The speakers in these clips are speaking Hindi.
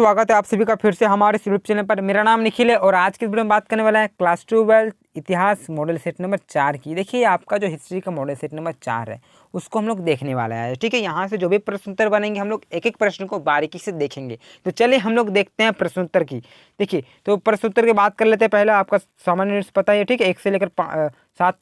स्वागत है आप सभी का फिर से हमारे इस यूट्यूब चैनल पर। मेरा नाम निखिल है और आज की वीडियो में बात करने वाला है क्लास 12 इतिहास मॉडल सेट नंबर 4 की। देखिए आपका जो हिस्ट्री का मॉडल सेट नंबर 4 है उसको हम लोग देखने वाला है। ठीक है, यहाँ से जो भी प्रश्न उत्तर बनेंगे हम लोग एक एक प्रश्न को बारीकी से देखेंगे। तो चलिए हम लोग देखते हैं प्रश्न उत्तर की। देखिए तो प्रश्न उत्तर की बात कर लेते हैं। पहले आपका सामान्य निष्ठ पता है, ठीक है, 1 से लेकर 7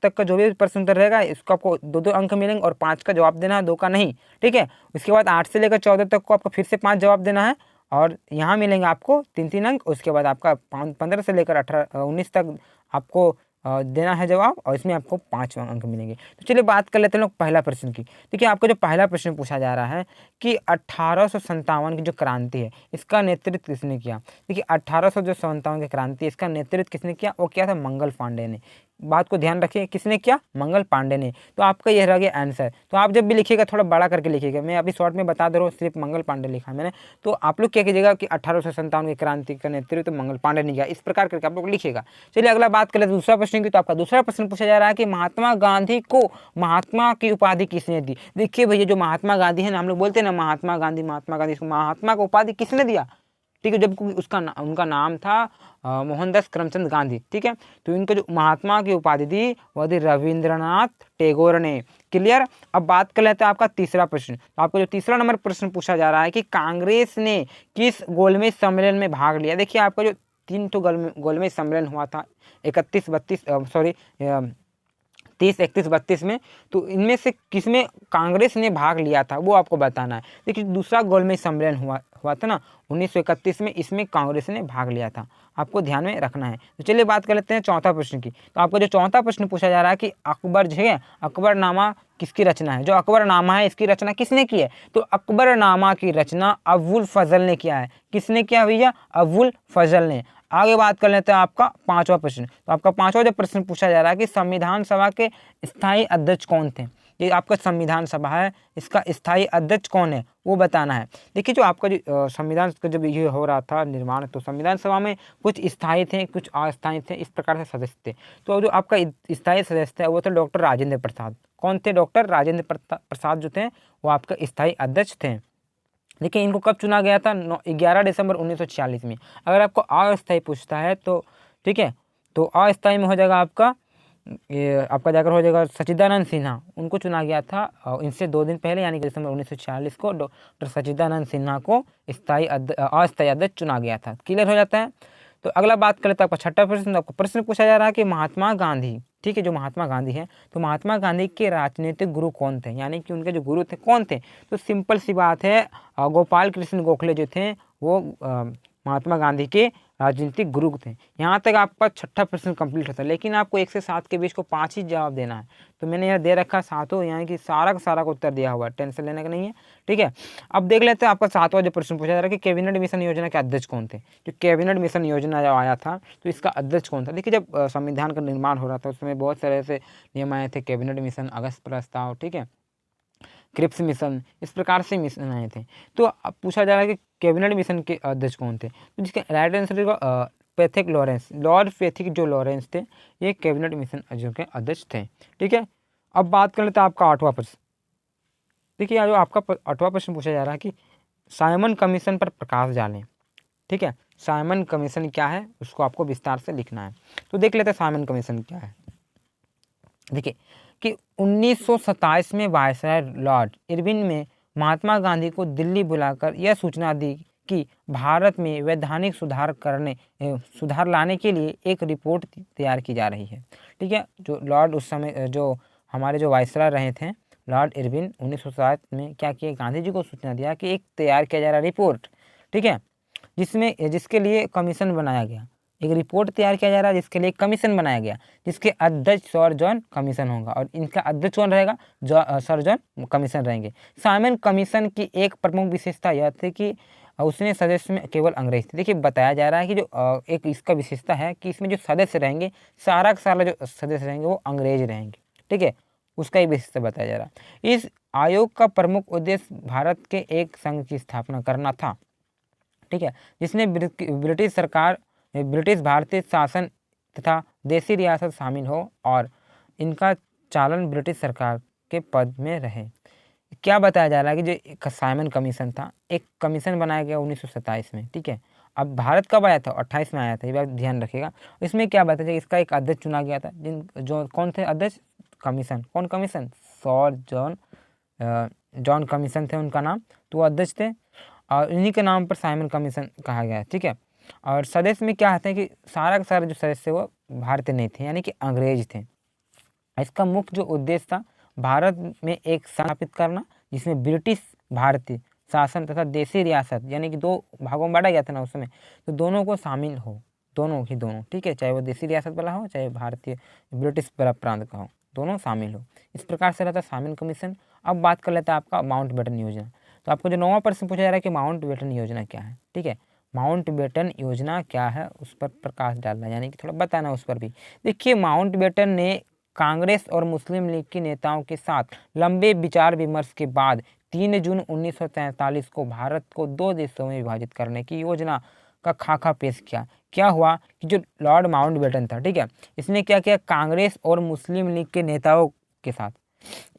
तक का जो भी प्रश्न उत्तर रहेगा इसको आपको 2-2 अंक मिलेंगे और 5 का जवाब देना है, 2 का नहीं। ठीक है, उसके बाद 8 से लेकर 14 तक को आपको फिर से 5 जवाब देना है और यहाँ मिलेंगे आपको 3-3 अंक। उसके बाद आपका 15 से लेकर 18-19 तक आपको देना है जवाब और इसमें आपको 5 अंक मिलेंगे। तो चलिए बात कर लेते हैं लोग पहला प्रश्न की। देखिए आपका जो पहला प्रश्न पूछा जा रहा है कि 1857 की जो क्रांति है इसका नेतृत्व किसने किया। देखिए 1857 की क्रांति इसका नेतृत्व किसने किया, वो किया था मंगल पांडे ने। बात को ध्यान रखिए, किसने किया, मंगल पांडे ने। तो आपका यह रह गया आंसर। तो आप जब भी लिखिएगा थोड़ा बड़ा करके लिखिएगा। मैं अभी शॉर्ट में बता दे रहा हूँ, सिर्फ मंगल पांडे लिखा है मैंने। तो आप लोग क्या कीजिएगा कि 1857 की क्रांति का नेतृत्व तो मंगल पांडे ने किया, इस प्रकार करके आप लोग लिखिएगा। चलिए अगला बात करें दूसरा प्रश्न की। तो आपका दूसरा प्रश्न पूछा जा रहा है कि महात्मा गांधी को महात्मा की उपाधि किसने दी। देखिए भैया जो महात्मा गांधी है ना, हम लोग बोलते हैं ना महात्मा गांधी, इसको महात्मा को उपाधि किसने दिया। ठीक है, जब उनका नाम था मोहनदास करमचंद गांधी। ठीक है, तो इनको जो महात्मा की उपाधि दी वह दी रविंद्रनाथ टैगोर ने। क्लियर। अब बात कर लेते हैं आपका तीसरा प्रश्न। तो आपको जो तीसरा नंबर प्रश्न पूछा जा रहा है कि कांग्रेस ने किस गोलमेज सम्मेलन में भाग लिया। देखिए आपका जो 3 गोलमेज सम्मेलन हुआ था 30, 31, 32 में, तो इनमें से किसमें कांग्रेस ने भाग लिया था वो आपको बताना है। देखिए दूसरा गोलमेज सम्मेलन हुआ था ना 1931 में, इसमें कांग्रेस ने भाग लिया था, आपको ध्यान में रखना है। तो चलिए बात कर लेते हैं चौथा प्रश्न की। तो आपका जो चौथा प्रश्न पूछा जा रहा है कि अकबर जो है अकबरनामा किसकी रचना है। जो अकबरनामा है इसकी रचना किसने की है। तो अकबरनामा की रचना अबुल फजल ने किया है। किसने किया भैया, अबुल फजल ने। आगे बात कर लेते हैं आपका पांचवा प्रश्न। तो आपका पांचवा जो प्रश्न पूछा जा रहा है कि संविधान सभा के स्थायी अध्यक्ष कौन थे। ये आपका संविधान सभा है, इसका स्थायी अध्यक्ष कौन है वो बताना है। देखिए जो आपका जो संविधान का जब ये हो रहा था निर्माण, तो संविधान सभा में कुछ स्थायी थे कुछ अस्थायी थे, इस प्रकार से सदस्य थे। तो जो आपका स्थायी सदस्य थे वो थे डॉक्टर राजेंद्र प्रसाद। कौन थे, डॉक्टर राजेंद्र प्रसाद जो थे वो आपका स्थायी अध्यक्ष थे। देखिए इनको कब चुना गया था, 11 दिसंबर 1946 में। अगर आपको अस्थायी पूछता है तो ठीक है, तो अस्थायी में हो जाएगा आपका ये आपका जाकर हो जाएगा सच्चिदानंद सिन्हा, उनको चुना गया था। और इनसे 2 दिन पहले यानी कि दिसंबर 1946 को डॉक्टर सच्चिदानंद सिन्हा को अस्थायी अध्यक्ष चुना गया था। क्लियर हो जाता है। तो अगला बात कर लेते हैं आपका छठा प्रश्न। आपको प्रश्न पूछा जा रहा है कि महात्मा गांधी, ठीक है, जो महात्मा गांधी है तो महात्मा गांधी के राजनीतिक गुरु कौन थे, यानी कि उनके जो गुरु थे कौन थे। तो सिंपल सी बात है, गोपाल कृष्ण गोखले जो थे वो महात्मा गांधी के राजनीतिक गुरु थे। यहाँ तक आपका छठा प्रश्न कंप्लीट होता है, लेकिन आपको 1 से 7 के बीच को 5 ही जवाब देना है। तो मैंने यह दे रखा 7, यानी कि सारा का सारा को उत्तर दिया हुआ है, टेंशन लेने का नहीं है। ठीक है, अब देख लेते हैं आपका 7वां जो प्रश्न पूछा जा रहा है कि कैबिनेट मिशन योजना के अध्यक्ष कौन थे। जो कैबिनेट मिशन योजना जब आया था तो इसका अध्यक्ष कौन था। देखिए जब संविधान का निर्माण हो रहा था उसमें बहुत सारे ऐसे नियम आए थे, कैबिनेट मिशन, अगस्त प्रस्ताव, ठीक है, क्रिप्स मिशन, इस प्रकार से मिशन आए थे। तो अब पूछा जा रहा है कि कैबिनेट मिशन के अध्यक्ष कौन थे। तो जिसका right answer Pethick Lawrence, Lord Pethick जो लॉरेंस थे ये कैबिनेट मिशन के अध्यक्ष थे। ठीक है, अब बात कर लेते हैं आपका 8वां प्रश्न। देखिए जो आपका 8वां प्रश्न पूछा जा रहा है कि साइमन कमीशन पर प्रकाश डालें। ठीक है, साइमन कमीशन क्या है उसको आपको विस्तार से लिखना है। तो देख लेते हैं साइमन कमीशन क्या है। देखिए कि 1927 में वायसराय लॉर्ड इरविन में महात्मा गांधी को दिल्ली बुलाकर यह सूचना दी कि भारत में वैधानिक सुधार लाने के लिए एक रिपोर्ट तैयार की जा रही है। ठीक है, जो लॉर्ड उस समय जो हमारे जो वायसराय रहे थे लॉर्ड इरविन 1907 में क्या किया, गांधी जी को सूचना दिया कि एक तैयार किया जा रहा रिपोर्ट। ठीक है, जिसके लिए कमीशन बनाया गया, एक रिपोर्ट तैयार किया जा रहा है जिसके लिए कमीशन बनाया गया, जिसके अध्यक्ष सर जॉन कमीशन होगा और इनका अध्यक्ष कौन रहेगा, सर जॉन कमीशन रहेंगे। साइमन कमीशन की एक प्रमुख विशेषता यह थी कि उसने सदस्य में केवल अंग्रेज थे। देखिए बताया जा रहा है कि जो एक इसका विशेषता है कि इसमें जो सदस्य रहेंगे सारा का सारा जो सदस्य रहेंगे वो अंग्रेज रहेंगे। ठीक है, उसका ही विशेषता बताया जा रहा है। इस आयोग का प्रमुख उद्देश्य भारत के एक संघ की स्थापना करना था। ठीक है, जिसने ब्रिटिश भारतीय शासन तथा देसी रियासत शामिल हो और इनका चालन ब्रिटिश सरकार के पद में रहे। क्या बताया जा रहा है कि जो एक साइमन कमीशन था, एक कमीशन बनाया गया 1927 में, ठीक है। अब भारत कब आया था? 28 में आया था, ये बात ध्यान रखिएगा। इसमें क्या बताया जाए, इसका एक अध्यक्ष चुना गया था, जो कौन थे अध्यक्ष? कमीशन, कौन कमीशन? सर जॉन कमीशन थे उनका नाम, तो वो अध्यक्ष थे और इन्हीं के नाम पर साइमन कमीशन कहा गया है, ठीक है। और सदस्य में क्या आते हैं कि सारा का सारा जो सदस्य वो भारतीय नहीं थे, यानी कि अंग्रेज थे। इसका मुख्य जो उद्देश्य था, भारत में एक संघ स्थापित करना जिसमें ब्रिटिश भारतीय शासन तथा देसी रियासत, यानी कि दो भागों में बांटा गया था ना उस समय, तो दोनों को शामिल हो, दोनों ही दोनों, ठीक है, चाहे वो देसी रियासत वाला हो चाहे भारतीय ब्रिटिश वाला प्रांत का हो, दोनों शामिल हो। इस प्रकार से रहता है साइमन कमीशन। अब बात कर लेता है आपका माउंट बेटन योजना। तो आपको जो 9वां प्रश्न पूछा जा रहा है कि माउंट बेटन योजना क्या है, ठीक है। माउंट बेटन योजना क्या है उस पर प्रकाश डालना, यानी कि थोड़ा बताना उस पर भी। देखिए, माउंट बेटन ने कांग्रेस और मुस्लिम लीग के नेताओं के साथ लंबे विचार विमर्श के बाद 3 जून 1943 को भारत को 2 देशों में विभाजित करने की योजना का खाका पेश किया। क्या हुआ कि जो लॉर्ड माउंटबेटन था, ठीक है, इसने क्या किया, कांग्रेस और मुस्लिम लीग के नेताओं के साथ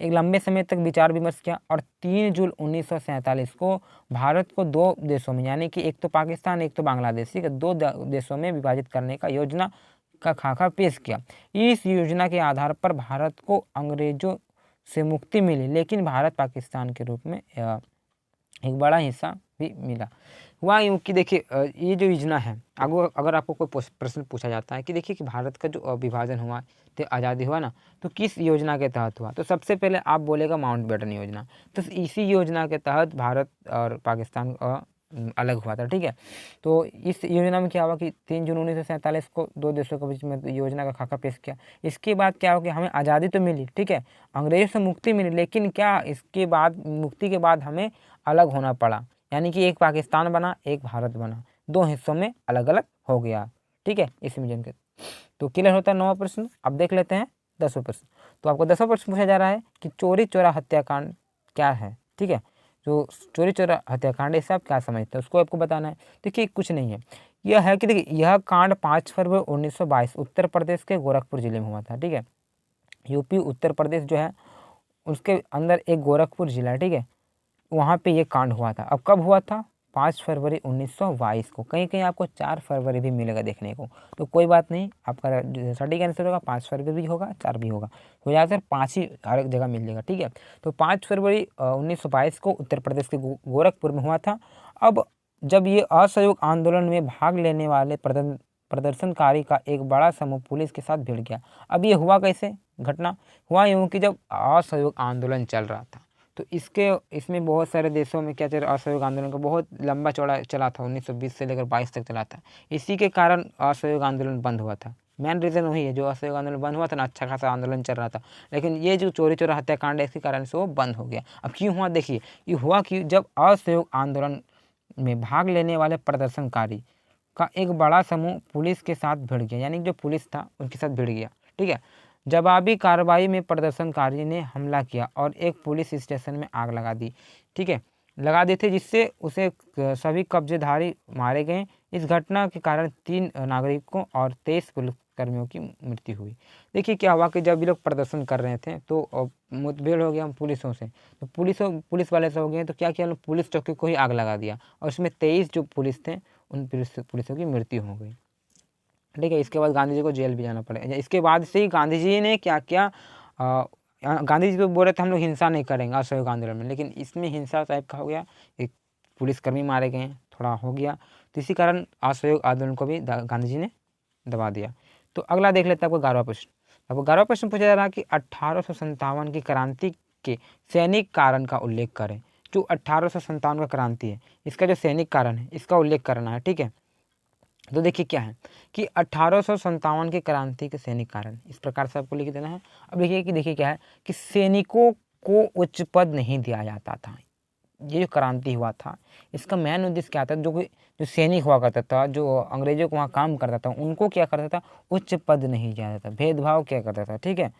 एक लंबे समय तक विचार विमर्श किया और 3 जून 1947 को भारत को 2 देशों में, यानी कि एक तो पाकिस्तान एक तो बांग्लादेश, ठीक है, 2 देशों में विभाजित करने का योजना का खाका पेश किया। इस योजना के आधार पर भारत को अंग्रेजों से मुक्ति मिली, लेकिन भारत पाकिस्तान के रूप में एक बड़ा हिस्सा भी मिला। हुआ यूँ कि देखिए, ये जो योजना है, अगर आपको कोई प्रश्न पूछा जाता है कि देखिए कि भारत का जो विभाजन हुआ, तो आज़ादी हुआ ना, तो किस योजना के तहत हुआ, तो सबसे पहले आप बोलेगा माउंट बेटन योजना। तो इसी योजना के तहत भारत और पाकिस्तान अलग हुआ था, ठीक है। तो इस योजना में क्या हुआ कि 3 जून 1947 को 2 देशों के बीच में योजना का खाका पेश किया। इसके बाद क्या हो कि हमें आज़ादी तो मिली, ठीक है, अंग्रेजों से मुक्ति मिली, लेकिन क्या इसके बाद, मुक्ति के बाद हमें अलग होना पड़ा, यानी कि एक पाकिस्तान बना एक भारत बना, 2 हिस्सों में अलग अलग हो गया, ठीक है, इस विजन के। तो क्लियर होता है 9वां प्रश्न। अब देख लेते हैं 10वां प्रश्न। तो आपको 10वां प्रश्न पूछा जा रहा है कि चोरी चोरा हत्याकांड क्या है, ठीक है। जो चोरी चोरा हत्याकांड, इससे आप क्या समझते हैं उसको आपको बताना है। देखिए, कुछ नहीं है, यह है कि देखिए यह कांड 5 फरवरी 1922 उत्तर प्रदेश के गोरखपुर जिले में हुआ था, ठीक है। यूपी उत्तर प्रदेश जो है उसके अंदर एक गोरखपुर जिला है, ठीक है, वहाँ पे ये कांड हुआ था। अब कब हुआ था? 5 फरवरी 1922 को। कहीं कहीं आपको 4 फरवरी भी मिलेगा देखने को, तो कोई बात नहीं, आपका सटीक आंसर होगा 5 फरवरी भी होगा 4 भी होगा, तो ज़्यादातर 5 ही हर एक जगह मिल जाएगा, ठीक है। तो 5 फरवरी 1922 को उत्तर प्रदेश के गोरखपुर में हुआ था। अब जब ये असहयोग आंदोलन में भाग लेने वाले प्रदर्शनकारी का एक बड़ा समूह पुलिस के साथ भिड़ गया। अब ये हुआ कैसे? घटना हुआ यूँ कि जब असहयोग आंदोलन चल रहा था, तो इसमें बहुत सारे देशों में क्या चल रहा, असहयोग आंदोलन का बहुत लंबा चौड़ा चला था, 1920 से लेकर 22 तक चला था। इसी के कारण असहयोग आंदोलन बंद हुआ था। मेन रीज़न वही है, जो असहयोग आंदोलन बंद हुआ था ना, अच्छा खासा आंदोलन चल रहा था, लेकिन ये जो चोरी चोरा हत्याकांड है इसके कारण से वो बंद हो गया। अब क्यों हुआ? देखिए, ये हुआ कि जब असहयोग आंदोलन में भाग लेने वाले प्रदर्शनकारी का एक बड़ा समूह पुलिस के साथ भिड़ गया, यानी जो पुलिस था उनके साथ भिड़ गया, ठीक है। जवाबी कार्रवाई में प्रदर्शनकारी ने हमला किया और एक पुलिस स्टेशन में आग लगा दी, ठीक है, लगा दी थी, जिससे उसे सभी कब्जेधारी मारे गए। इस घटना के कारण 3 नागरिकों और 23 पुलिसकर्मियों की मृत्यु हुई। देखिए, क्या हुआ कि जब ये लोग प्रदर्शन कर रहे थे तो मुठभेड़ हो गया पुलिसों से, तो पुलिस वाले से हो गए, तो क्या किया, पुलिस चौकी को ही आग लगा दिया और उसमें 23 जो पुलिस थे उन पुलिसों की मृत्यु हो गई, ठीक है। इसके बाद गांधी जी को जेल भी जाना पड़ा। इसके बाद से ही गांधी जी ने क्या किया, गांधी जी तो बोल रहे थे हम लोग हिंसा नहीं करेंगे असहयोग आंदोलन में, लेकिन इसमें हिंसा टाइप का हो गया, एक पुलिसकर्मी मारे गए, थोड़ा हो गया, तो इसी कारण असहयोग आंदोलन को भी गांधी जी ने दबा दिया। तो अगला देख लेते हैं आपको 11वां प्रश्न। आपको 11वां प्रश्न पूछा जा रहा है कि 1857 की क्रांति के सैनिक कारण का उल्लेख करें। जो 1857 का क्रांति है, इसका जो सैनिक कारण है इसका उल्लेख करना है, ठीक है। तो देखिए क्या है कि 1857 की क्रांति के सैनिक कारण, इस प्रकार से आपको लिख देना है। अब देखिए क्या है कि सैनिकों को उच्च पद नहीं दिया जाता था। ये जो क्रांति हुआ था इसका मेन उद्देश्य क्या था, जो सैनिक हुआ करता था, जो अंग्रेजों को वहाँ काम करता था, उनको क्या करता था, उच्च पद नहीं दिया जाता, भेदभाव क्या करता था, ठीक है।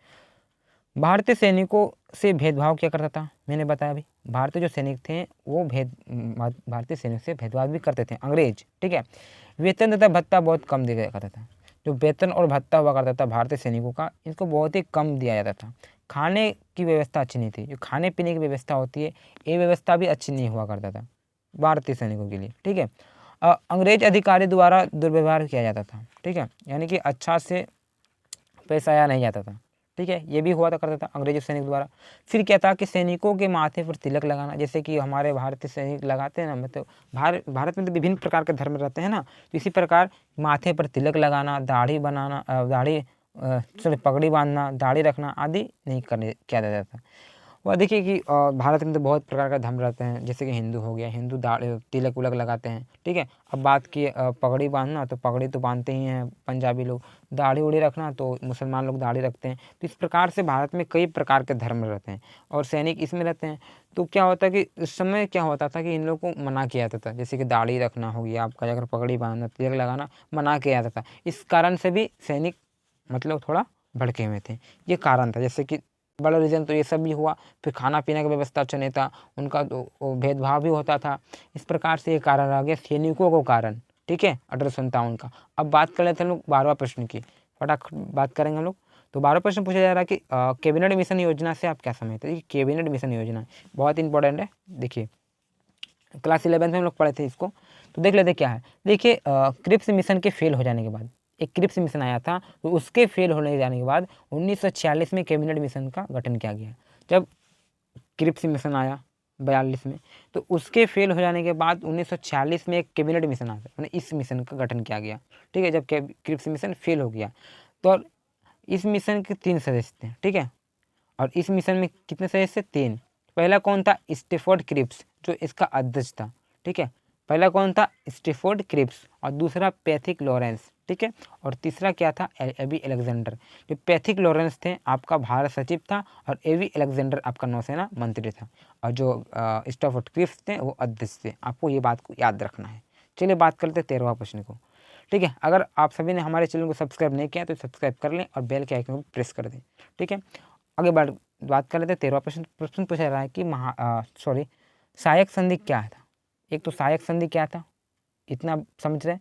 भारतीय सैनिकों से भेदभाव क्या करता था, मैंने बताया अभी, भारतीय जो सैनिक थे वो भारतीय सैनिक से भेदभाव भी करते थे अंग्रेज, ठीक है। वेतन तथा भत्ता बहुत कम दिया करता था। जो वेतन और भत्ता हुआ करता था भारतीय सैनिकों का, इसको बहुत ही कम दिया जाता था। खाने की व्यवस्था अच्छी नहीं थी, जो खाने पीने की व्यवस्था होती है ये व्यवस्था भी अच्छी नहीं हुआ करता था भारतीय सैनिकों के लिए, ठीक है। अंग्रेज अधिकारी द्वारा दुर्व्यवहार किया जाता था, ठीक है, यानी कि अच्छा से पेश आया नहीं जाता था, ठीक है, ये भी हुआ था करता था अंग्रेजी सैनिक द्वारा। फिर क्या था कि सैनिकों के माथे पर तिलक लगाना, जैसे कि हमारे भारतीय सैनिक लगाते हैं ना, मतलब भारत में तो विभिन्न प्रकार के धर्म रहते हैं ना, तो इसी प्रकार माथे पर तिलक लगाना, दाढ़ी बनाना, पगड़ी बांधना, दाढ़ी रखना आदि नहीं करने किया जाता था। वह देखिए कि भारत में तो बहुत प्रकार का धर्म रहते हैं, जैसे कि हिंदू हो गया, हिंदू तिलक उलक लगाते हैं, ठीक है। अब बात की पगड़ी बांधना, तो पगड़ी तो बांधते ही हैं पंजाबी लोग, दाढ़ी उड़ी रखना तो मुसलमान लोग दाढ़ी रखते हैं। तो इस प्रकार से भारत में कई प्रकार के धर्म रहते हैं और सैनिक इसमें रहते हैं। तो क्या होता है कि उस समय क्या होता था कि इन लोगों को मना किया जाता था, जैसे कि दाढ़ी रखना हो गया आपका, अगर पगड़ी बांधना, तिलक लगाना मना किया जाता था। इस कारण से भी सैनिक मतलब थोड़ा भड़के हुए थे, ये कारण था। जैसे कि बड़ा रीज़न तो ये सब भी हुआ। फिर खाना पीने की व्यवस्था अच्छा नहीं था, उनका तो भेदभाव भी होता था। इस प्रकार से ये कारण आ गया सैनिकों को कारण, ठीक है, 1857 का। अब बात कर लेते हैं हम लोग 12वां प्रश्न की, फटाफट बात करेंगे हम लोग। तो 12वां प्रश्न पूछा जा रहा है कि कैबिनेट मिशन योजना से आप क्या समझते हैं। कैबिनेट मिशन योजना बहुत इंपॉर्टेंट है। देखिए क्लास 11 में हम लोग पढ़े थे इसको, तो देख लेते क्या है। देखिए क्रिप्स मिशन के फेल हो जाने के बाद, एक क्रिप्स मिशन आया था, तो उसके फेल होने जाने के बाद 1946 में कैबिनेट मिशन का गठन किया गया। जब क्रिप्स मिशन आया 42 में, तो उसके फेल हो जाने के बाद 1946 में एक कैबिनेट मिशन आता है, इस मिशन का गठन किया गया, ठीक है। जब क्रिप्स मिशन फेल हो गया तो इस मिशन के 3 सदस्य थे, ठीक है। और इस मिशन में कितने सदस्य? 3। पहला कौन था? स्टेफोर्ड क्रिप्स, जो इसका अध्यक्ष था, ठीक है। पहला कौन था? स्टेफोर्ड क्रिप्स, और दूसरा पैथिक लॉरेंस, ठीक है। और तीसरा क्या था? A B Alexander. जो पैथिक लॉरेंस थे आपका भारत सचिव था, और एबी अलेक्जेंडर आपका नौसेना मंत्री था, और जो स्टेफोर्ड क्रिप्स थे वो अध्यक्ष थे। आपको ये बात को याद रखना है। चलिए बात करते हैं 13वां प्रश्न को, ठीक है। अगर आप सभी ने हमारे चैनल को सब्सक्राइब नहीं किया तो सब्सक्राइब कर लें और बेल के आइकन को प्रेस कर दें, ठीक है। आगे बात कर लेते हैं 13वां प्रश्न पूछा जा रहा है कि सहायक संधि क्या था। एक तो सहायक संधि क्या था, इतना समझ रहे हैं।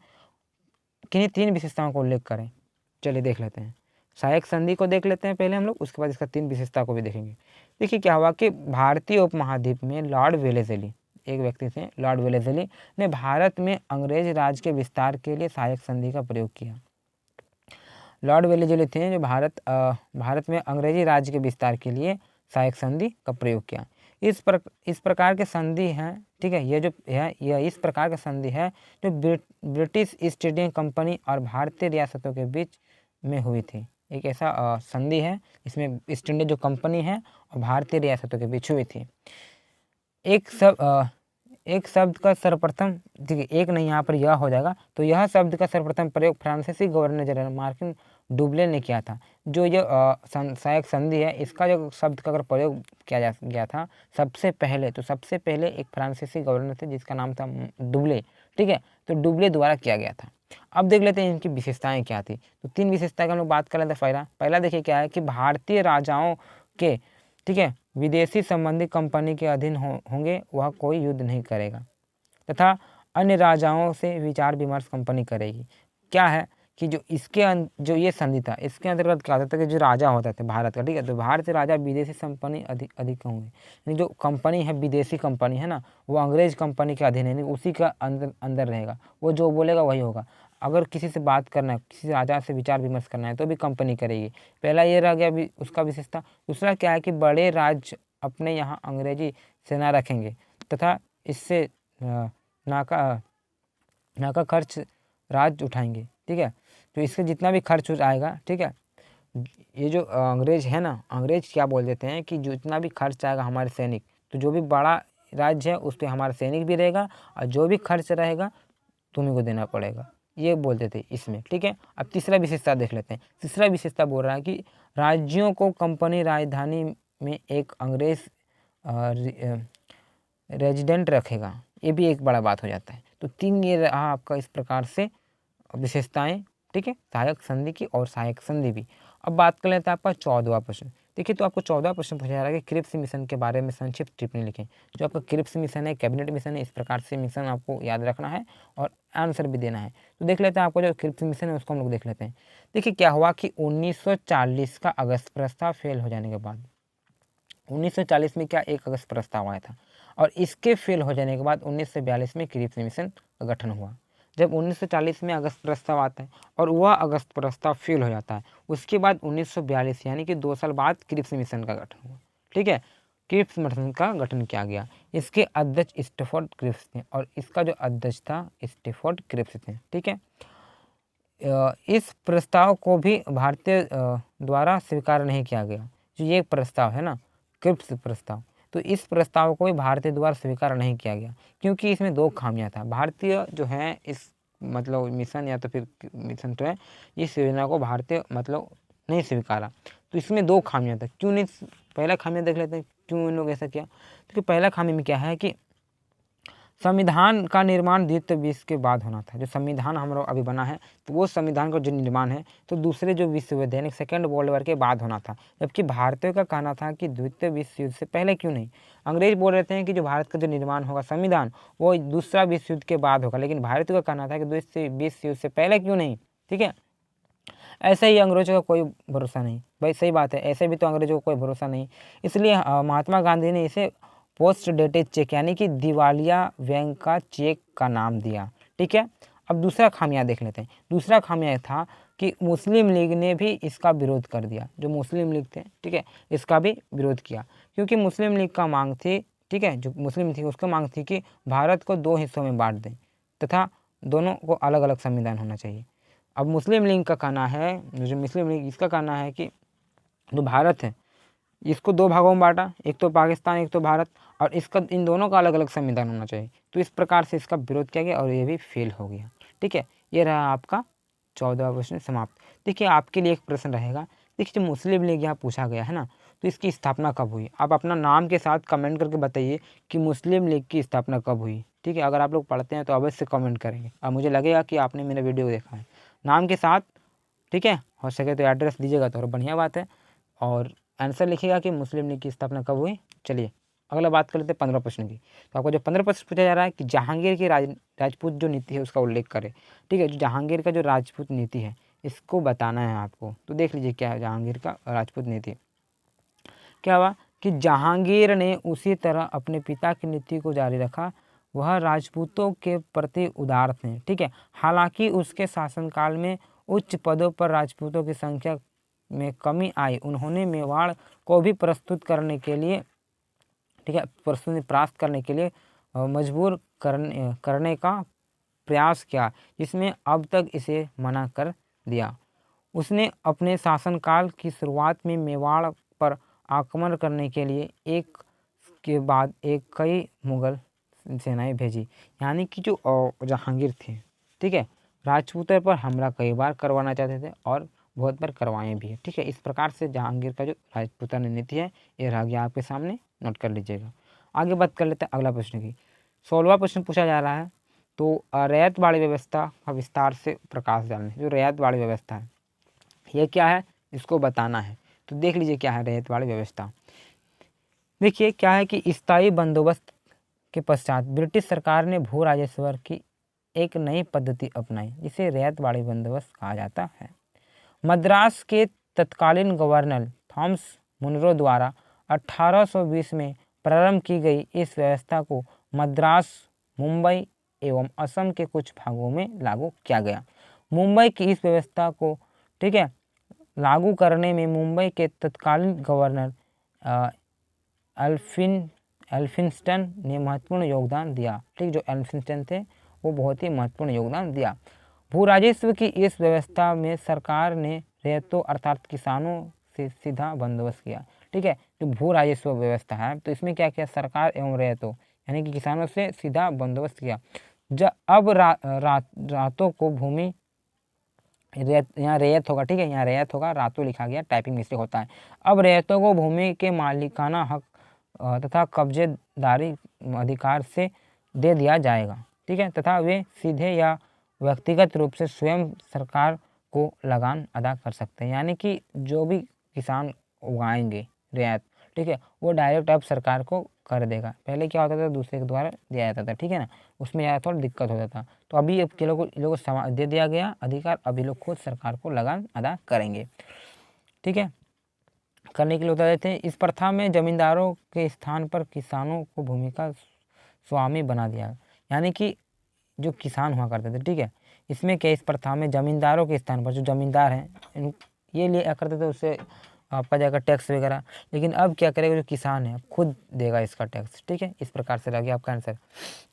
किन्हीं 3 विशेषताओं का उल्लेख करें। चलिए देख लेते हैं, सहायक संधि को देख लेते हैं पहले हम लोग, उसके बाद इसका 3 विशेषता को भी देखेंगे। देखिए क्या हुआ कि भारतीय उपमहाद्वीप में लॉर्ड वेलेस्ली, एक व्यक्ति थे लॉर्ड वेलेस्ली, ने भारत में अंग्रेज राज के विस्तार के लिए सहायक संधि का प्रयोग किया। लॉर्ड वेलेस्ली थे जो भारत में अंग्रेजी राज्य के विस्तार के लिए सहायक संधि का प्रयोग किया। इस प्रकार के संधि हैं, ठीक है, यह इस प्रकार का संधि है जो ब्रिटिश ईस्ट इंडिया कंपनी और भारतीय रियासतों के बीच में हुई थी। एक ऐसा संधि है इसमें ईस्ट इंडिया जो कंपनी है और भारतीय रियासतों के बीच हुई थी। एक शब्द का सर्वप्रथम, देखिए एक नहीं, यहाँ पर यह हो जाएगा, तो यह शब्द का सर्वप्रथम प्रयोग फ्रांसीसी गवर्नर जनरल मार्टिन डुबले ने किया था। जो ये सहायक संधि है, इसका जो शब्द का अगर प्रयोग किया गया था सबसे पहले एक फ्रांसीसी गवर्नर थे जिसका नाम था डुबले, ठीक है। तो डुबले द्वारा किया गया था। अब देख लेते हैं इनकी विशेषताएं क्या थी। तो 3 विशेषता की हम लोग बात कर लेते हैं। पहला देखिए क्या है कि भारतीय राजाओं के, ठीक है, विदेशी संबंधी कंपनी के अधीन होंगे, वह कोई युद्ध नहीं करेगा, तथा अन्य राजाओं से विचार विमर्श कंपनी करेगी। क्या है कि जो ये संधि था, इसके अंतर्गत क्या होता था कि जो राजा होता था भारत का, ठीक है, तो भारतीय राजा विदेशी कंपनी अधिक होंगे, यानी जो कंपनी है विदेशी कंपनी है ना, वो अंग्रेज कंपनी के अधीन है, उसी का अंदर रहेगा, वो जो बोलेगा वही होगा। अगर किसी से बात करना है, किसी राजा से विचार विमर्श करना है तो भी कंपनी करेगी। पहला ये रह गया उसका विशेषता। दूसरा क्या है कि बड़े राज्य अपने यहाँ अंग्रेजी सेना रखेंगे तथा इससे नाका खर्च राज्य उठाएंगे, ठीक है। तो इससे जितना भी खर्च आएगा, ठीक है, ये जो अंग्रेज है ना, अंग्रेज क्या बोल देते हैं कि जितना भी खर्च आएगा हमारे सैनिक, तो जो भी बड़ा राज्य है उस पर हमारा सैनिक भी रहेगा, और जो भी खर्च रहेगा तुम्हीं को देना पड़ेगा, ये बोलते थे इसमें, ठीक है। अब तीसरा विशेषता देख लेते हैं। तीसरा विशेषता बोल रहा है कि राज्यों को कंपनी राजधानी में एक अंग्रेज रेजिडेंट रखेगा। ये भी एक बड़ा बात हो जाता है। तो 3 ये रहा आपका इस प्रकार से विशेषताएं, ठीक है, सहायक संधि की और सहायक संधि भी। अब बात कर लेते हैं आपका 14वां प्रश्न। देखिए तो आपको 14वां प्रश्न पूछा जा रहा है कि क्रिप्स मिशन के बारे में संक्षिप्त टिप्पणी लिखें। जो आपका क्रिप्स मिशन है कैबिनेट मिशन है, इस प्रकार से मिशन आपको याद रखना है और आंसर भी देना है। तो देख लेते हैं आपको जो क्रिप्स मिशन है उसको हम लोग देख लेते हैं। देखिए क्या हुआ कि 1940 का अगस्त प्रस्ताव फेल हो जाने के बाद, 1940 में क्या 1 अगस्त प्रस्ताव आया था और इसके फेल हो जाने के बाद 1942 में क्रिप्स मिशन का गठन हुआ। जब 1940 में अगस्त प्रस्ताव आता है और वह अगस्त प्रस्ताव फेल हो जाता है, उसके बाद 1942 यानी कि 2 साल बाद क्रिप्स मिशन का गठन हुआ। ठीक है, क्रिप्स मिशन का गठन किया गया। इसके अध्यक्ष स्टैफोर्ड क्रिप्स थे और इसका जो अध्यक्ष था स्टैफोर्ड क्रिप्स थे। ठीक है, इस प्रस्ताव को भी भारतीय द्वारा स्वीकार नहीं किया गया। जो ये प्रस्ताव है ना, क्रिप्स प्रस्ताव, तो इस प्रस्ताव को भी भारतीय द्वारा स्वीकार नहीं किया गया क्योंकि इसमें 2 खामियां था। भारतीय जो है इस मतलब मिशन या तो फिर मिशन तो है, इस योजना को भारतीय मतलब नहीं स्वीकारा। तो इसमें 2 खामियां था। क्यों नहीं, पहला खामियां देख लेते हैं क्यों इन लोग ऐसा किया। तो पहला खामी में क्या है कि संविधान का निर्माण द्वितीय विश्व के बाद होना था। जो संविधान हम लोग अभी बना है, तो वो संविधान का जो निर्माण है तो दूसरे जो विश्व युद्ध यानी सेकेंड वर्ल्ड वॉर के बाद होना था। जबकि भारतीयों का कहना था कि द्वितीय विश्व युद्ध से पहले क्यों नहीं। अंग्रेज बोल रहे थे कि जो भारत का जो निर्माण होगा संविधान वो दूसरा विश्व युद्ध के बाद होगा, लेकिन भारतीयों का कहना था कि द्वितीय विश्व युद्ध से पहले क्यों नहीं। ठीक है, ऐसे ही अंग्रेजों का कोई भरोसा नहीं। भाई सही बात है, ऐसे भी तो अंग्रेजों को कोई भरोसा नहीं। इसलिए महात्मा गांधी ने इसे पोस्ट डेटेड चेक यानी कि दिवालिया बैंक का चेक का नाम दिया। ठीक है, अब दूसरा खामियां देख लेते हैं। दूसरा खामियां था कि मुस्लिम लीग ने भी इसका विरोध कर दिया। जो मुस्लिम लीग थे, ठीक है, इसका भी विरोध किया क्योंकि मुस्लिम लीग का मांग थी, ठीक है, जो मुस्लिम थी उसका मांग थी कि भारत को 2 हिस्सों में बांट दें तथा दोनों को अलग अलग संविधान होना चाहिए। अब मुस्लिम लीग का कहना है, जो मुस्लिम लीग इसका कहना है कि जो भारत है इसको 2 भागों में बांटा, एक तो पाकिस्तान एक तो भारत, और इसका इन दोनों का अलग अलग संविधान होना चाहिए। तो इस प्रकार से इसका विरोध किया गया और ये भी फेल हो गया। ठीक है, ये रहा आपका 14वां प्रश्न समाप्त। देखिए आपके लिए एक प्रश्न रहेगा। देखिए जो मुस्लिम लीग यहाँ पूछा गया है ना, तो इसकी स्थापना कब हुई। आप अपना नाम के साथ कमेंट करके बताइए कि मुस्लिम लीग की स्थापना कब हुई। ठीक है, अगर आप लोग पढ़ते हैं तो अवश्य कमेंट करेंगे और मुझे लगेगा कि आपने मेरा वीडियो देखा है। नाम के साथ, ठीक है, हो सके तो एड्रेस दीजिएगा तो और बढ़िया बात है, और आंसर लिखिएगा कि मुस्लिम लीग की स्थापना कब हुई। चलिए अगला बात कर लेते हैं 15 प्रश्न की। तो आपको जो 15 प्रश्न पूछा जा रहा है कि जहांगीर की राजपूत जो नीति है उसका उल्लेख करें। ठीक है, जो जहांगीर का जो राजपूत नीति है इसको बताना है आपको। तो देख लीजिए क्या है जहांगीर का राजपूत नीति। क्या हुआ कि जहांगीर ने उसी तरह अपने पिता की नीति को जारी रखा। वह राजपूतों के प्रति उदार थे। ठीक है, हालांकि उसके शासनकाल में उच्च पदों पर राजपूतों की संख्या में कमी आई। उन्होंने मेवाड़ को भी प्रस्तुत करने के लिए, ठीक है, प्रस्तुति प्राप्त करने के लिए मजबूर करने का प्रयास किया, जिसमें अब तक इसे मना कर दिया। उसने अपने शासनकाल की शुरुआत में मेवाड़ पर आक्रमण करने के लिए एक के बाद एक कई मुगल सेनाएं भेजी। यानी कि जो जहांगीर थे, ठीक है, राजपूतों पर हमला कई बार करवाना चाहते थे और बहुत बार करवाए भी है। ठीक है, इस प्रकार से जहांगीर का जो राजपूताना नीति है ये रह गया आपके सामने, नोट कर लीजिएगा। आगे बात कर लेते हैं अगला प्रश्न की। 16वां प्रश्न पूछा जा रहा है। तो रैयत बाड़ी व्यवस्था का विस्तार से प्रकाश डालने। जो रैयत बाड़ी व्यवस्था है ये क्या है, इसको बताना है। तो देख लीजिए क्या है रैयत बाड़ी व्यवस्था। देखिए क्या है कि स्थायी बंदोबस्त के पश्चात ब्रिटिश सरकार ने भू राजस्व की एक नई पद्धति अपनाई जिसे रैयत बाड़ी बंदोबस्त कहा जाता है। मद्रास के तत्कालीन गवर्नर थॉमस मुनरो द्वारा 1820 में प्रारंभ की गई इस व्यवस्था को मद्रास, मुंबई एवं असम के कुछ भागों में लागू किया गया। मुंबई की इस व्यवस्था को, ठीक है, लागू करने में मुंबई के तत्कालीन गवर्नर एल्फिंस्टन ने महत्वपूर्ण योगदान दिया। ठीक, जो एल्फिंस्टन थे वो बहुत ही महत्वपूर्ण योगदान दिया। भू राजस्व की इस व्यवस्था में सरकार ने रैयतों अर्थात किसानों से सीधा बंदोबस्त किया। ठीक है, जो भू राजस्व व्यवस्था है तो इसमें क्या किया, सरकार एवं रैयतों यानी कि किसानों से सीधा बंदोबस्त किया। अब रातों को भूमि यहाँ रैयत होगा, ठीक है, यहाँ रैयत होगा, रातों लिखा गया, टाइपिंग मिस्टेक होता है। अब रैयतों को भूमि के मालिकाना हक तथा कब्जेदारी अधिकार से दे दिया जाएगा। ठीक है, तथा वे सीधे या व्यक्तिगत रूप से स्वयं सरकार को लगान अदा कर सकते हैं। यानी कि जो भी किसान उगाएंगे रियायत, ठीक है, वो डायरेक्ट अब सरकार को कर देगा। पहले क्या होता था, दूसरे के द्वारा दिया जाता था। ठीक है ना, उसमें ज़्यादा थोड़ा दिक्कत होता था। तो अभी अब के लोगों को दे दिया गया अधिकार, अभी लोग खुद सरकार को लगान अदा करेंगे। ठीक है, करने के लिए उतार देते हैं। इस प्रथा में जमींदारों के स्थान पर किसानों को भूमिका स्वामी बना दिया, यानी कि जो किसान हुआ करते थे, ठीक है, इसमें क्या, इस प्रथा में जमींदारों के स्थान पर जो जमींदार हैं ये लिया करते थे, उससे आपका जाएगा टैक्स वगैरह, लेकिन अब क्या करेगा, जो किसान है खुद देगा इसका टैक्स, ठीक है। इस प्रकार से रह गया आपका आंसर।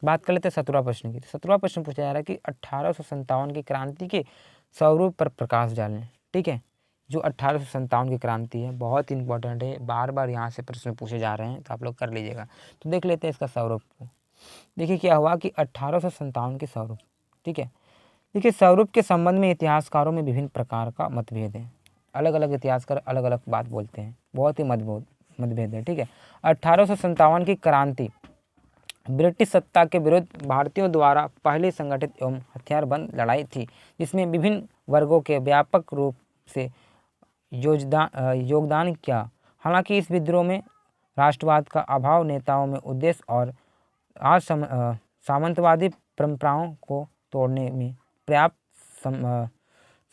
बात कर लेते हैं 17वां प्रश्न की। 17वां प्रश्न पूछा जा रहा है कि 1857 की क्रांति के स्वरूप पर प्रकाश डालें, ठीक है। जो 1857 की क्रांति है बहुत इंपॉर्टेंट है, बार बार यहाँ से प्रश्न पूछे जा रहे हैं, तो आप लोग कर लीजिएगा। तो देख लेते हैं इसका स्वरूप को। देखिए क्या हुआ कि 1857 के स्वरूप, ठीक है। देखिए स्वरूप के संबंध में इतिहासकारों में विभिन्न प्रकार का मतभेद है, अलग अलग इतिहासकार अलग अलग बात बोलते हैं, बहुत ही मतभेद है, ठीक है। 1857 की क्रांति ब्रिटिश सत्ता के विरुद्ध भारतीयों द्वारा पहली संगठित एवं हथियारबंद लड़ाई थी, जिसमें विभिन्न वर्गों के व्यापक रूप से योगदान किया। हालांकि इस विद्रोह में राष्ट्रवाद का अभाव, नेताओं में उद्देश्य और सामंतवादी परंपराओं को तोड़ने में पर्याप्त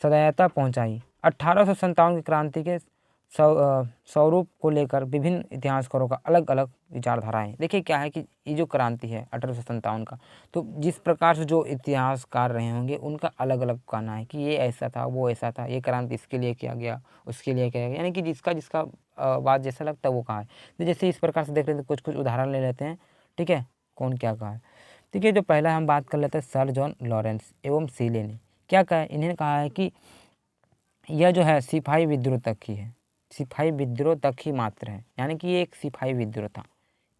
सहायता पहुंचाई। 1857 की क्रांति के स्वरूप को लेकर विभिन्न इतिहासकारों का अलग अलग विचारधाराएं। देखिए क्या है कि ये जो क्रांति है 1857 का, तो जिस प्रकार से जो इतिहासकार रहे होंगे उनका अलग अलग कहना है कि ये ऐसा था, वो ऐसा था, ये क्रांति इसके लिए किया गया, उसके लिए किया गया, यानी कि जिसका जिसका बात जैसा लगता है वो कहा है। तो जैसे इस प्रकार से देख लेते हैं, कुछ कुछ उदाहरण ले लेते हैं, ठीक है, कौन क्या कहा है। देखिए जो पहला हम बात कर लेते हैं सर जॉन लॉरेंस एवं सीले ने क्या कहा है। इन्हें कहा है कि यह जो है सिपाही विद्रोह तक ही है, सिपाही विद्रोह तक ही मात्र है, यानी कि ये एक सिपाही विद्रोह था,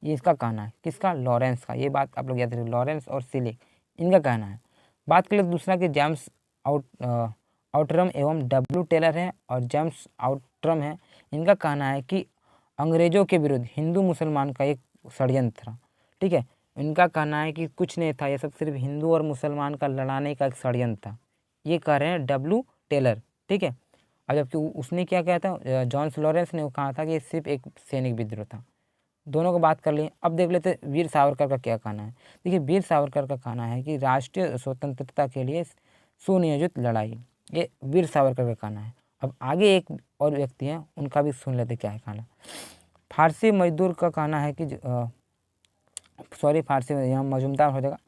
ये इसका कहना है। किसका? लॉरेंस का। ये बात आप लोग याद रखिए, लॉरेंस और सिले इनका कहना है। बात कर ले दूसरा कि जेम्स आउटरम एवं डब्ल्यू टेलर है और जेम्स आउटरम है, इनका कहना है कि अंग्रेजों के विरुद्ध हिंदू मुसलमान का एक षड्यंत्र था, ठीक है। इनका कहना है कि कुछ नहीं था, ये सब सिर्फ हिंदू और मुसलमान का लड़ाने का एक षड्यंत्र था, ये कह रहे हैं डब्ल्यू टेलर, ठीक है। और जबकि उसने क्या कहा था, जॉन लॉरेंस ने कहा था कि ये सिर्फ एक सैनिक विद्रोह था। दोनों को बात कर लिए। अब देख लेते हैं वीर सावरकर का क्या कहना है। देखिए वीर सावरकर का कहना है कि राष्ट्रीय स्वतंत्रता के लिए सुनियोजित लड़ाई, ये वीर सावरकर का कहना है। अब आगे एक और व्यक्ति हैं, उनका भी सुन लेते क्या है कहना। फारसी मजदूर का कहना है कि सॉरी फारसी यहाँ मजुमदार हो जाएगा,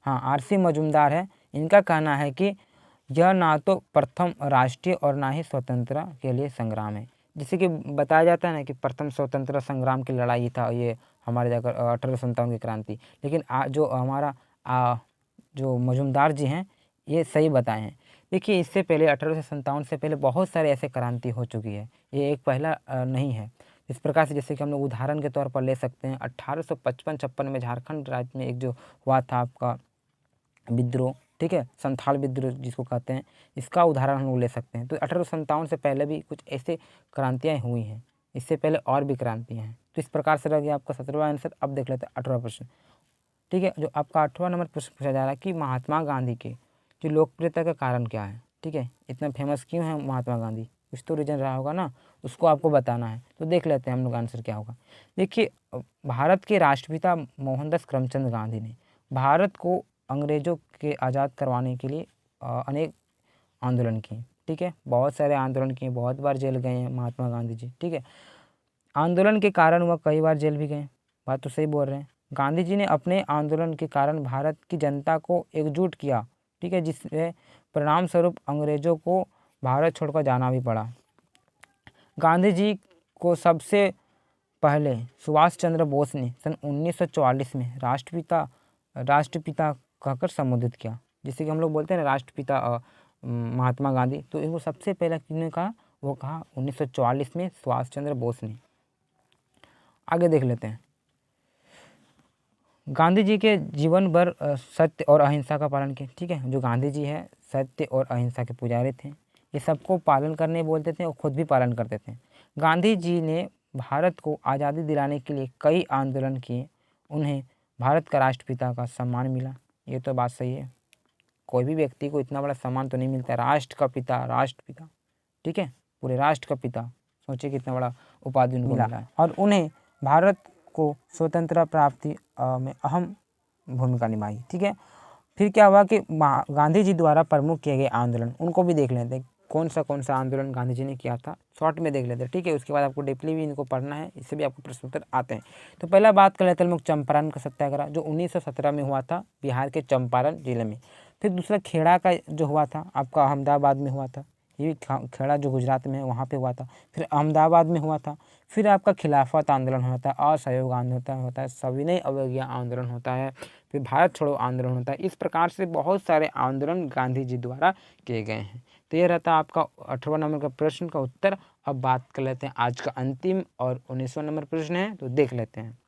हाँ आरसी मजुमदार है। इनका कहना है कि यह ना तो प्रथम राष्ट्रीय और ना ही स्वतंत्रता के लिए संग्राम है। जैसे कि बताया जाता है ना कि प्रथम स्वतंत्रता संग्राम की लड़ाई था ये हमारे जाकर 1857 की क्रांति, लेकिन जो हमारा जो मजुमदार जी हैं ये सही बताए हैं। देखिए इससे पहले 1857 से पहले बहुत सारे ऐसे क्रांति हो चुकी है, ये एक पहला नहीं है। इस प्रकार से जैसे कि हम लोग उदाहरण के तौर पर ले सकते हैं 1855-56 में झारखंड राज्य में एक जो हुआ था आपका विद्रोह, ठीक है, संथाल विद्रोह जिसको कहते हैं, इसका उदाहरण हम लोग ले सकते हैं। तो 1857 से पहले भी कुछ ऐसे क्रांतियाँ हुई हैं, इससे पहले और भी क्रांतियाँ हैं। तो इस प्रकार से रह गया आपका 17वां आंसर। अब देख लेते हैं 18वां प्रश्न, ठीक है। जो आपका 8वां नंबर प्रश्न पूछा जा रहा है कि महात्मा गांधी के जो लोकप्रियता का कारण क्या है, ठीक है, इतना फेमस क्यों है महात्मा गांधी, कुछ तो रीजन रहा होगा ना, उसको आपको बताना है। तो देख लेते हैं हम लोग आंसर क्या होगा। देखिए भारत के राष्ट्रपिता मोहनदास करमचंद गांधी ने भारत को अंग्रेजों के आज़ाद करवाने के लिए अनेक आंदोलन किए, ठीक है, बहुत सारे आंदोलन किए, बहुत बार जेल गए हैं महात्मा गांधी जी, ठीक है। आंदोलन के कारण वह कई बार जेल भी गए, बात तो सही बोल रहे हैं। गांधी जी ने अपने आंदोलन के कारण भारत की जनता को एकजुट किया, ठीक है, जिससे परिणाम स्वरूप अंग्रेजों को भारत छोड़कर जाना भी पड़ा। गांधी जी को सबसे पहले सुभाष चंद्र बोस ने सन 1944 में राष्ट्रपिता कहकर संबोधित किया। जैसे कि हम लोग बोलते हैं ना राष्ट्रपिता महात्मा गांधी, तो इनको सबसे पहले किसने कहा, वो कहा 1944 में सुभाष चंद्र बोस ने। आगे देख लेते हैं। गांधी जी के जीवन भर सत्य और अहिंसा का पालन किया, ठीक है। जो गांधी जी है सत्य और अहिंसा के पुजारी थे, ये सबको पालन करने बोलते थे और खुद भी पालन करते थे। गांधी जी ने भारत को आज़ादी दिलाने के लिए कई आंदोलन किए, उन्हें भारत का राष्ट्रपिता का सम्मान मिला। ये तो बात सही है, कोई भी व्यक्ति को इतना बड़ा सम्मान तो नहीं मिलता, राष्ट्र का पिता, राष्ट्रपिता, ठीक है, पूरे राष्ट्र का पिता, सोचिए कितना बड़ा उपाधि उनको मिला है। और उन्हें भारत को स्वतंत्रता प्राप्ति में अहम भूमिका निभाई, ठीक है। फिर क्या हुआ कि गांधी जी द्वारा प्रमुख किए गए आंदोलन, उनको भी देख लेते हैं कौन सा आंदोलन गांधी जी ने किया था, शॉर्ट में देख लेते हैं, ठीक है। उसके बाद आपको डीपली भी इनको पढ़ना है, इससे भी आपको प्रश्न उत्तर आते हैं। तो पहला बात कर लेते हैं हम लोग चंपारण का सत्याग्रह, जो 1917 में हुआ था बिहार के चंपारण जिले में। फिर दूसरा खेड़ा का जो हुआ था आपका अहमदाबाद में हुआ था, ये खेड़ा जो गुजरात में है वहाँ पे हुआ था। फिर अहमदाबाद में हुआ था। फिर आपका खिलाफत आंदोलन होता है, असहयोग आंदोलन होता है, सविनय अवज्ञा आंदोलन होता है, फिर भारत छोड़ो आंदोलन होता है। इस प्रकार से बहुत सारे आंदोलन गांधी जी द्वारा किए गए हैं। तो ये रहता है आपका 18वां नंबर का प्रश्न का उत्तर। अब बात कर लेते हैं आज का अंतिम और 19वां नंबर प्रश्न है, तो देख लेते हैं।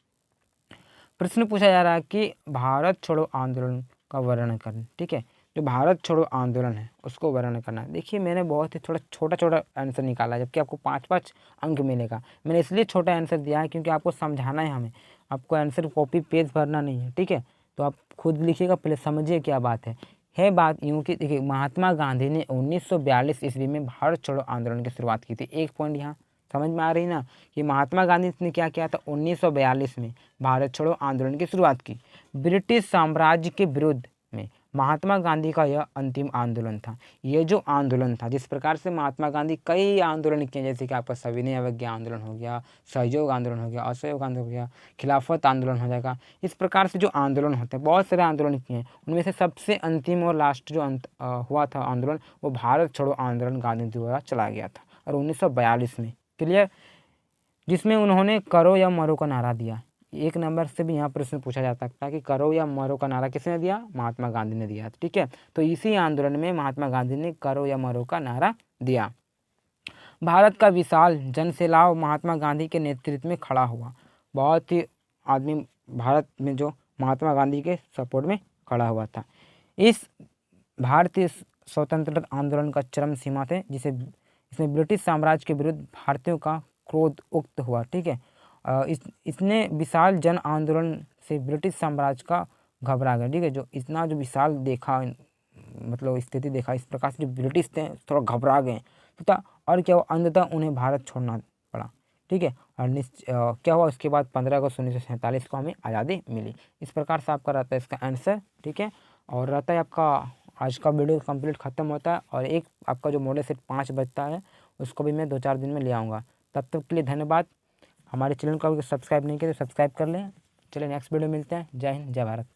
प्रश्न पूछा जा रहा है कि भारत छोड़ो आंदोलन का वर्णन करें, ठीक है। जो भारत छोड़ो आंदोलन है उसको वर्णन करना है। देखिए मैंने बहुत ही थोड़ा छोटा आंसर निकाला है, जबकि आपको 5-5 अंक मिलेगा। मैंने इसलिए छोटा आंसर दिया है क्योंकि आपको समझाना है हमें, आपको आंसर कॉपी पेज भरना नहीं है, ठीक है। तो आप खुद लिखिएगा, पहले समझिए क्या बात है बात यूँ कि देखिए महात्मा गांधी ने 1942 ईस्वी में भारत छोड़ो आंदोलन की शुरुआत की थी। एक पॉइंट यहाँ समझ में आ रही ना कि महात्मा गांधी ने क्या किया था, 1942 में भारत छोड़ो आंदोलन की शुरुआत की। ब्रिटिश साम्राज्य के विरुद्ध में महात्मा गांधी का यह अंतिम आंदोलन था। ये जो आंदोलन था, जिस प्रकार से महात्मा गांधी कई आंदोलन किए, जैसे कि आपका सविनय अवज्ञा आंदोलन हो गया, सहयोग आंदोलन हो गया, असहयोग आंदोलन हो गया, खिलाफत आंदोलन हो जाएगा। इस प्रकार से जो आंदोलन होते हैं, बहुत सारे आंदोलन किए हैं, उनमें से सबसे अंतिम और लास्ट जो हुआ था आंदोलन, वो भारत छोड़ो आंदोलन गांधी द्वारा चला गया था और 1942 में, क्लियर, जिसमें उन्होंने करो या मरो का नारा दिया। एक नंबर से भी यहाँ प्रश्न पूछा जा सकता है कि करो या मरो का नारा किसने दिया, महात्मा गांधी ने दिया, ठीक है। तो इसी आंदोलन में महात्मा गांधी ने करो या मरो का नारा दिया। भारत का विशाल जनसैलाब महात्मा गांधी के नेतृत्व में खड़ा हुआ। बहुत ही आदमी भारत में जो महात्मा गांधी के सपोर्ट में खड़ा हुआ था। इस भारतीय स्वतंत्रता आंदोलन का चरम सीमा थे, जिसे इसमें ब्रिटिश साम्राज्य के विरुद्ध भारतीयों का क्रोध उक्त हुआ, ठीक है। इसने विशाल जन आंदोलन से ब्रिटिश साम्राज्य का घबरा गया, ठीक है। जो इतना जो विशाल देखा, मतलब स्थिति देखा, इस प्रकार से जो ब्रिटिश थे थोड़ा घबरा गए, तो और क्या हुआ, अंततः उन्हें भारत छोड़ना पड़ा, ठीक है। और क्या हुआ उसके बाद 15 अगस्त 1947 को हमें आज़ादी मिली। इस प्रकार से आपका रहता है इसका आंसर, ठीक है। और रहता है आपका आज का वीडियो कंप्लीट खत्म होता है, और एक आपका जो मॉडल सेट 5 बजता है उसको भी मैं 2-4 दिन में ले आऊँगा। तब तक के लिए धन्यवाद। हमारे चैनल को अगर सब्सक्राइब नहीं किया तो सब्सक्राइब कर लें। चलिए नेक्स्ट वीडियो मिलते हैं। जय हिंद, जय भारत।